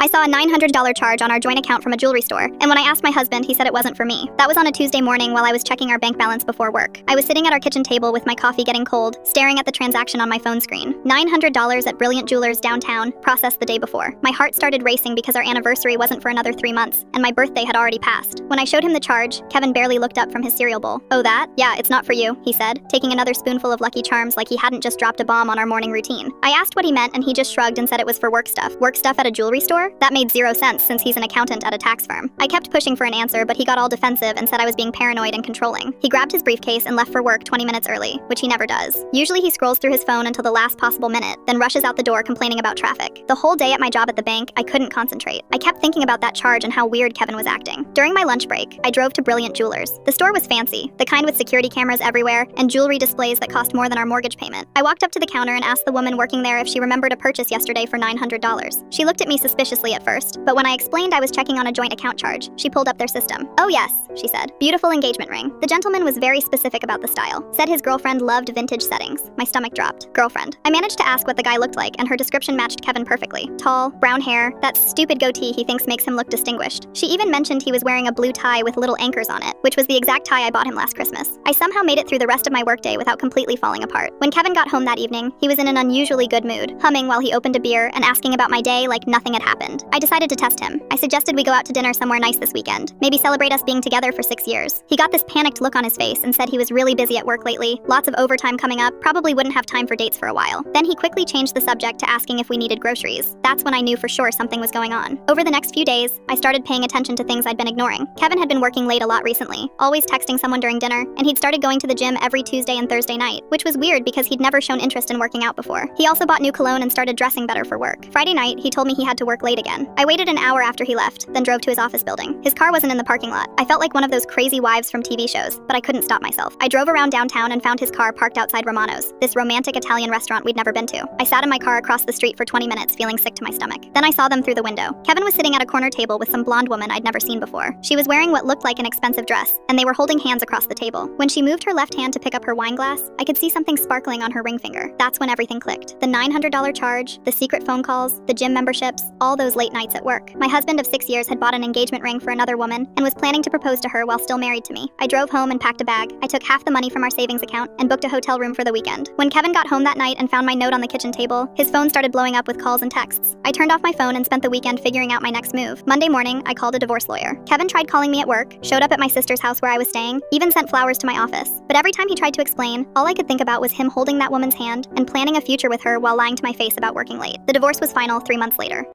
I saw a $900 charge on our joint account from a jewelry store, and when I asked my husband, he said it wasn't for me. That was on a Tuesday morning while I was checking our bank balance before work. I was sitting at our kitchen table with my coffee getting cold, staring at the transaction on my phone screen. $900 at Brilliant Jewelers downtown, processed the day before. My heart started racing because our anniversary wasn't for another 3 months, and my birthday had already passed. When I showed him the charge, Kevin barely looked up from his cereal bowl. "Oh, that? Yeah, it's not for you," he said, taking another spoonful of Lucky Charms like he hadn't just dropped a bomb on our morning routine. I asked what he meant, and he just shrugged and said it was for work stuff. Work stuff at a jewelry store? That made zero sense since he's an accountant at a tax firm. I kept pushing for an answer, but he got all defensive and said I was being paranoid and controlling. He grabbed his briefcase and left for work 20 minutes early, which he never does. Usually he scrolls through his phone until the last possible minute, then rushes out the door complaining about traffic. The whole day at my job at the bank, I couldn't concentrate. I kept thinking about that charge and how weird Kevin was acting. During my lunch break, I drove to Brilliant Jewelers. The store was fancy, the kind with security cameras everywhere and jewelry displays that cost more than our mortgage payment. I walked up to the counter and asked the woman working there if she remembered a purchase yesterday for $900. She looked at me suspiciously at first, but when I explained I was checking on a joint account charge, she pulled up their system. "Oh yes," she said. "Beautiful engagement ring." The gentleman was very specific about the style. Said his girlfriend loved vintage settings. My stomach dropped. Girlfriend. I managed to ask what the guy looked like, and her description matched Kevin perfectly. Tall, brown hair, that stupid goatee he thinks makes him look distinguished. She even mentioned he was wearing a blue tie with little anchors on it, which was the exact tie I bought him last Christmas. I somehow made it through the rest of my workday without completely falling apart. When Kevin got home that evening, he was in an unusually good mood, humming while he opened a beer and asking about my day like nothing had happened. I decided to test him. I suggested we go out to dinner somewhere nice this weekend. Maybe celebrate us being together for 6 years. He got this panicked look on his face and said he was really busy at work lately, lots of overtime coming up, probably wouldn't have time for dates for a while. Then he quickly changed the subject to asking if we needed groceries. That's when I knew for sure something was going on. Over the next few days, I started paying attention to things I'd been ignoring. Kevin had been working late a lot recently, always texting someone during dinner, and he'd started going to the gym every Tuesday and Thursday night, which was weird because he'd never shown interest in working out before. He also bought new cologne and started dressing better for work. Friday night, he told me he had to work late again. I waited an hour after he left, then drove to his office building. His car wasn't in the parking lot. I felt like one of those crazy wives from TV shows, but I couldn't stop myself. I drove around downtown and found his car parked outside Romano's, this romantic Italian restaurant we'd never been to. I sat in my car across the street for 20 minutes feeling sick to my stomach. Then I saw them through the window. Kevin was sitting at a corner table with some blonde woman I'd never seen before. She was wearing what looked like an expensive dress, and they were holding hands across the table. When she moved her left hand to pick up her wine glass, I could see something sparkling on her ring finger. That's when everything clicked. The $900 charge, the secret phone calls, the gym memberships, all those late nights at work. My husband of 6 years had bought an engagement ring for another woman and was planning to propose to her while still married to me. I drove home and packed a bag. I took half the money from our savings account and booked a hotel room for the weekend. When Kevin got home that night and found my note on the kitchen table, his phone started blowing up with calls and texts. I turned off my phone and spent the weekend figuring out my next move. Monday morning, I called a divorce lawyer. Kevin tried calling me at work, showed up at my sister's house where I was staying, even sent flowers to my office. But every time he tried to explain, all I could think about was him holding that woman's hand and planning a future with her while lying to my face about working late. The divorce was final 3 months later.